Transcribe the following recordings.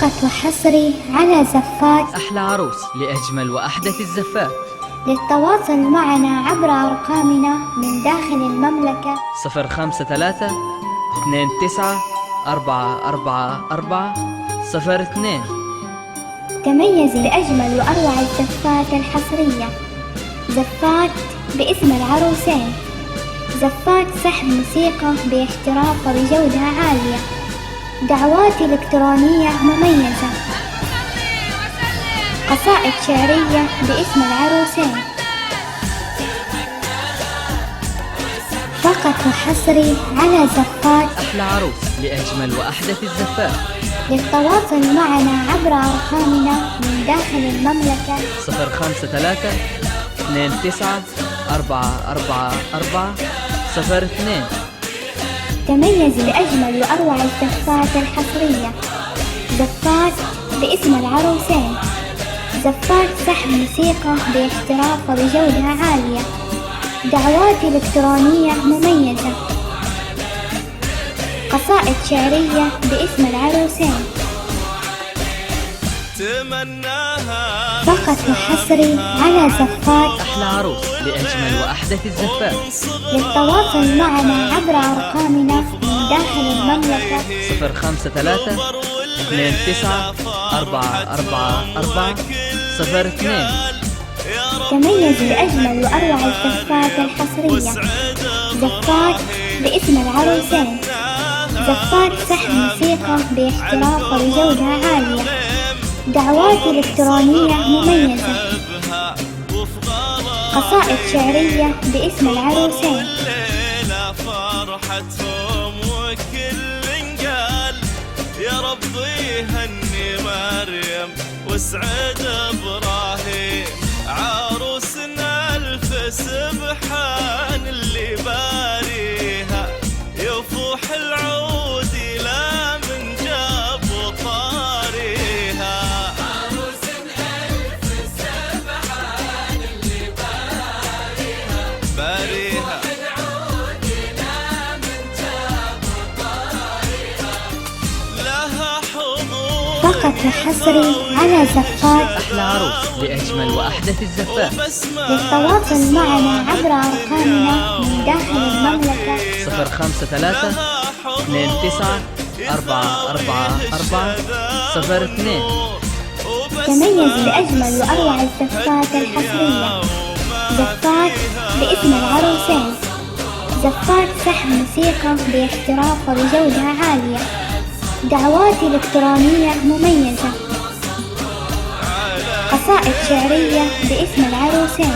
فقط وحصري على زفات أحلى عروس لأجمل وأحدث الزفات. للتواصل معنا عبر أرقامنا من داخل المملكة 053 29 444 02. تميز بأجمل وأروع الزفات الحصرية. زفات باسم العروسين، زفات سحب موسيقى باحتراف وبجودة عالية، دعوات إلكترونية مميزة، قصائد شعرية باسم العروسين. فقط وحصري على زفات أحلى عروس لأجمل وأحدث الزفات. للتواصل معنا عبر أرقامنا من داخل المملكة 053 29 444 02. تميز بأجمل وأروع الزفات الحصرية. زفات باسم العروسين، زفات سحب موسيقى باحتراف وبجودة عالية، دعوات إلكترونية مميزة، قصائد شعرية باسم العروسين. فقط وحصري على زفات أحلى عروس لأجمل وأحدث الزفات. للتواصل معنا عبر أرقامنا من داخل المملكة 053 29 444 02. تميز بأجمل وأروع الزفات الحصرية. زفات باسم العروسين، زفات سحب موسيقى باحتراف وبجودة عالية، دعوات إلكترونية مميزة، قصائد شعرية باسم العروسين. فرحتهم وكل قال يا ربي هني مريم واسعد ابراهيم، عروسنا الف سبحان اللي باريها، يفوح العود لا من جاب وطاريها. عروسنا الف سبحان اللي باريها فقط وحصري على زفات أحلى عروس لأجمل وأحدث الزفات. للتواصل معنا عبر أرقامنا من داخل المملكة 053 29 444 02. تميز بأجمل وأروع الزفات الحصرية. زفات باسم العروسين، زفات سحب موسيقى باحتراف وبجودة عالية، دعوات إلكترونية مميزة، قصائد شعرية باسم العروسين.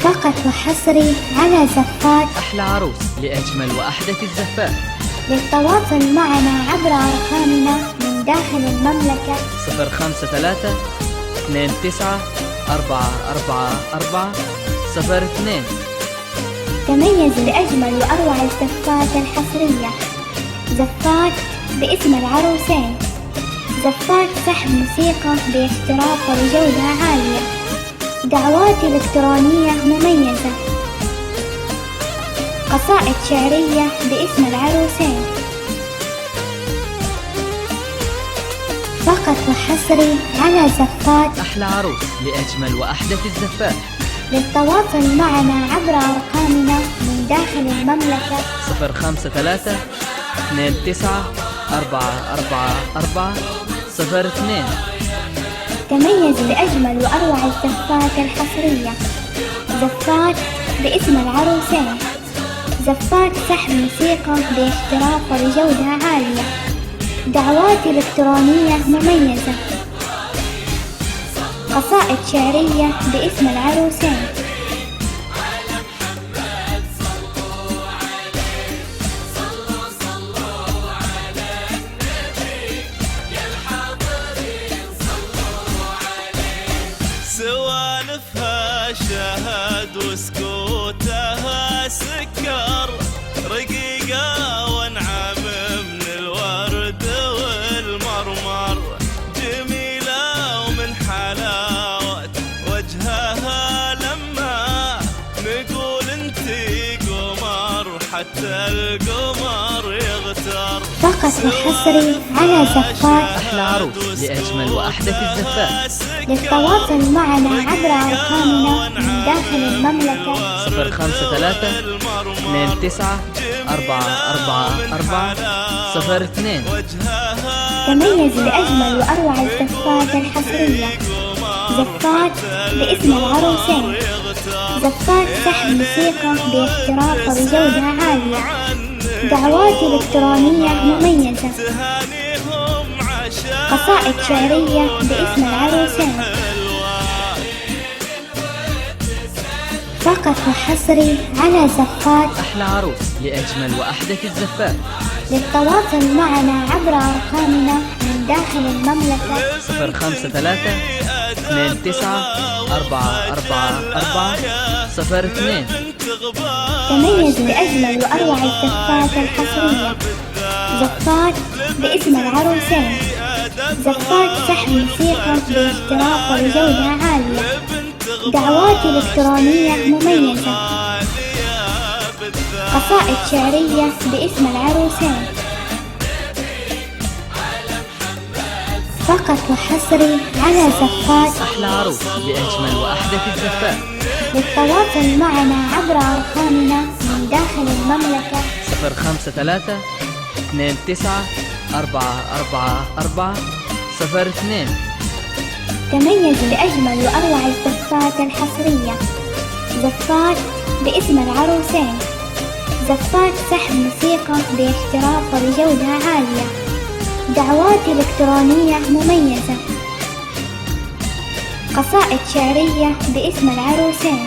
فقط وحصري على زفات أحلى عروس لأجمل وأحدث الزفات. للتواصل معنا عبر أرقامنا من داخل المملكة 053 29 444 02. تميز بأجمل وأروع الزفات الحصرية. زفات باسم العروسين، زفات سحب موسيقى باحتراف وبجودة عالية، دعوات إلكترونية مميزة، قصائد شعرية باسم العروسين. فقط وحصري على زفات أحلى عروس لأجمل وأحدث الزفات. للتواصل معنا عبر أرقامنا من داخل المملكة 053 29 444 02. تميز بأجمل وأروع الزفات الحصرية. زفات باسم العروسين، زفات سحب موسيقى باحتراف وبجودة عالية، دعوات إلكترونية مميزة، قصائد شعرية باسم العروسين. سوالفها شهد وسكوتها سكر، رقيقة وانعم من الورد والمرمر، جميلة ومن حلاوة وجهها لما نقول انتي قمر حتى القمر يغتر. فقط وحصري على زفات. أحلى عروس لأجمل وأحدث الزفات. للتواصل معنا عبر أرقامنا من داخل المملكة 053 29 تميز بأجمل وأروع الزفات الحصرية. زفات باسم العروسين. زفات سحب موسيقى باحتراف وبجودة عالية. دعوات إلكترونية مميزة. قصائد شعرية باسم العروسين. فقط وحصري على زفات. أحلى عروس لأجمل وأحدث الزفات. للتواصل معنا عبر أرقامنا من داخل المملكة 053 29 444 02. تميز بأجمل وأروع الزفات الحصرية. زفات باسم العروسين. زفات سحب موسيقى باحتراف وبجودة عالية. دعوات إلكترونية مميزة. قصائد شعرية باسم العروسين. فقط وحصري على زفات. أحلى عروس لأجمل وأحدث الزفات. للتواصل معنا عبر أرقامنا من داخل المملكة 053 29 444 02. تميز بأجمل وأروع الزفات الحصرية. زفات باسم العروسين. زفات سحب موسيقى باحتراف وبجودة عالية. دعوات إلكترونية مميزة. قصائد شعرية باسم العروسين.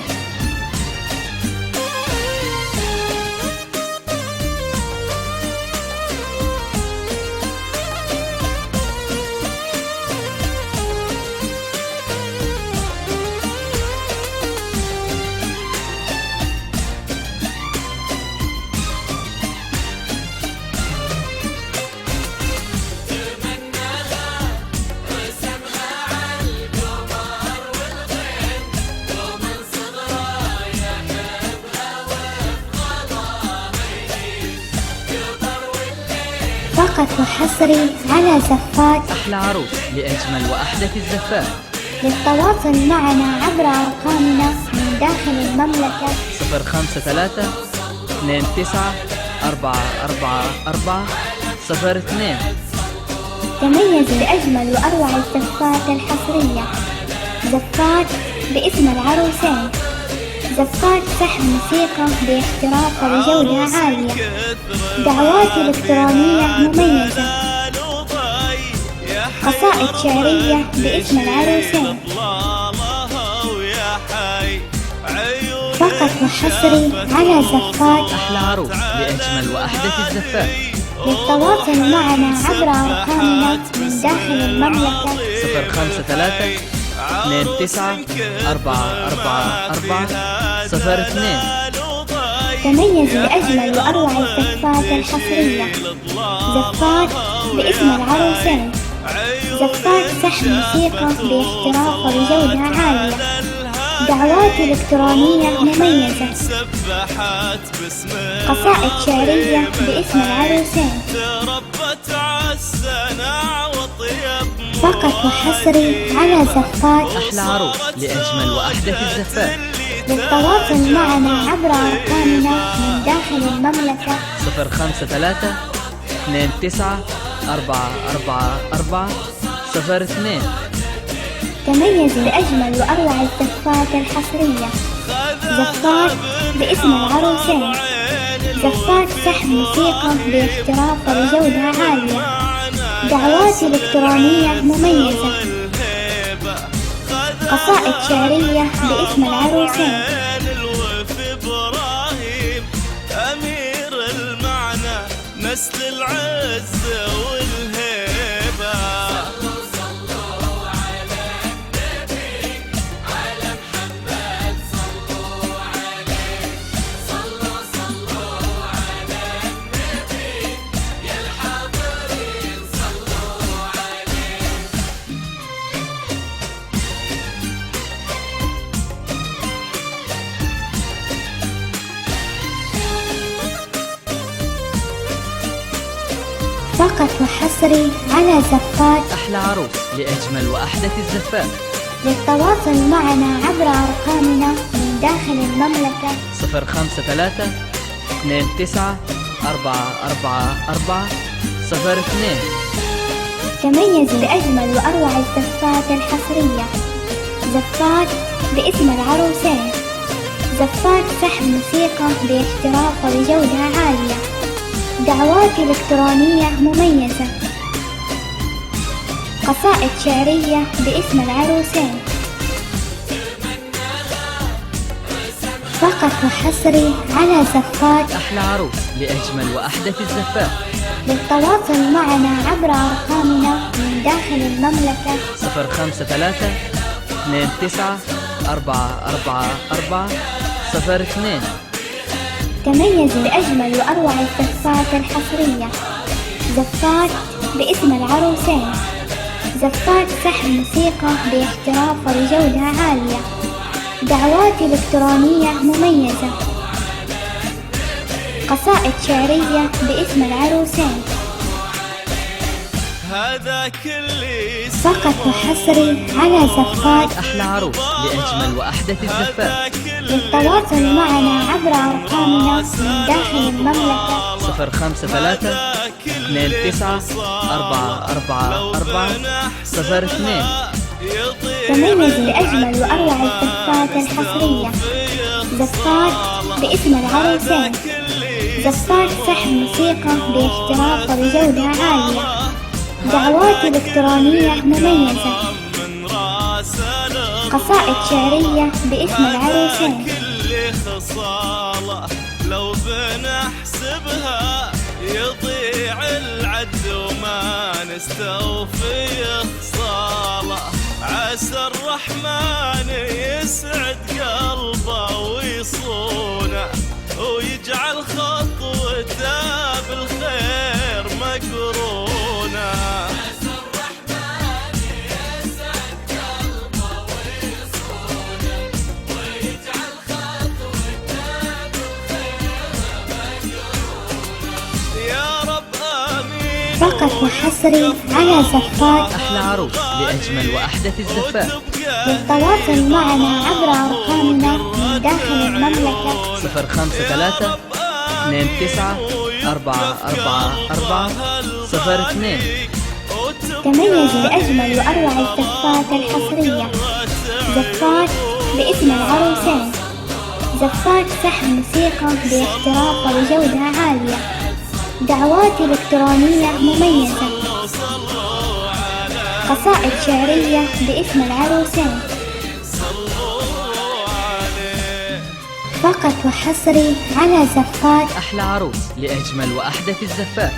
فقط وحصري على زفات. أحلى عروس لأجمل وأحدث الزفات. للتواصل معنا عبر أرقامنا من داخل المملكة 053 29 444 02. تميز بأجمل وأروع الزفات الحصرية. زفات باسم العروسين. زفات سحب موسيقى باحتراف وبجودة عالية. دعوات إلكترونية مميزة. قصائد شعرية باسم العروسين. فقط وحصري على زفات. أحلى عروس لأجمل وأحدث الزفات. للتواصل معنا عبر أرقامنا من داخل المملكة 053 29 444 02. تميز بأجمل وأروع الزفات الحصرية. زفات باسم العروسين. زفات سحب موسيقى باحتراف وبجودة عالية. دعوات إلكترونية مميزة. قصائد شعرية باسم العروسين. فقط وحصري على زفات. أحلى عروس لأجمل وأحدث الزفات. للتواصل معنا عبر أرقامنا من داخل المملكة 053 29 444 02. تميز بأجمل وأروع الزفات الحصرية. زفات باسم العروسين. زفات سحب موسيقى باحتراف وبجودة عالية. دعوات إلكترونية مميزة. قصائد شعرية باسم العروسين. أمير المعنى نسل العز والهيبة. صلوا على النبي على محمد صلوا عليه. صلوا على النبي يا الحاضرين صلوا عليه. فقط فقط وحصري على زفات. أحلى عروس لأجمل وأحدث الزفات. للتواصل معنا عبر أرقامنا من داخل المملكة 053 29 444 02. تميز بأجمل وأروع الزفات الحصرية. زفات باسم العروسين. زفات سحب موسيقى باحتراف وبجودة عالية. دعوات إلكترونية مميزة. قصائد شعرية باسم العروسين. فقط وحصري على زفات. أحلى عروس لأجمل وأحدث الزفات. للتواصل معنا عبر أرقامنا من داخل المملكة 053 29 444 02. تميز بأجمل وأروع الزفات الحصرية. زفات باسم العروسين. زفات سحب موسيقى باحتراف وبجودة عالية. دعوات إلكترونية مميزة. قصائد شعرية باسم العروسين. هذا كل فقط وحصري على زفات. أحلى عروس لأجمل وأحدث الزفات. للتواصل معنا عبر أرقامنا من داخل المملكة 053 29 444 02. تميز بأجمل وأروع الزفات الحصرية. زفات باسم العروسين. زفات سحب موسيقى باحتراف وبجودة عالية. دعوات إلكترونية مميزة. قصائد شعرية باسم العروسين. لو بنحسبها يضيع العد وما نستوفي خصاله. عسى الرحمن يسعد قلبه ويصونه ويجعل خطوته بالخير مقرونه. عسى الرحمن يسعد قلبه ويصونه ويجعل خطوته بالخير مقرونه. يا رب آمين. فقط وحصري على زفات. أحلى عروس لأجمل وأحدث الزفات. للتواصل معنا عبر أرقامنا من داخل المملكة 053 29 444 02. تميز بأجمل وأروع الزفات الحصرية. زفات باسم العروسين. زفات سحب موسيقى باحتراف وبجودة عالية. دعوات إلكترونية مميزة. قصائد شعرية باسم العروسين. فقط وحصري على زفات. أحلى عروس لأجمل وأحدث الزفات.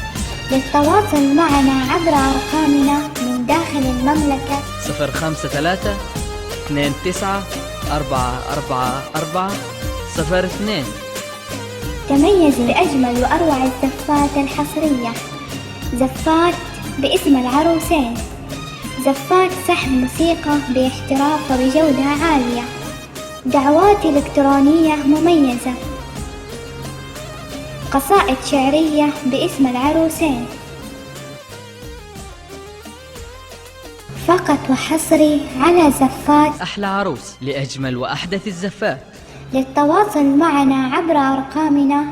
للتواصل معنا عبر أرقامنا من داخل المملكة 053 29 444 02. تميز بأجمل وأروع الزفات الحصرية. زفات باسم العروسين. زفات سحب موسيقى باحتراف وبجودة عالية. دعوات إلكترونية مميزة. قصائد شعرية باسم العروسين. فقط وحصري على زفات. أحلى عروس لأجمل وأحدث الزفات. للتواصل معنا عبر أرقامنا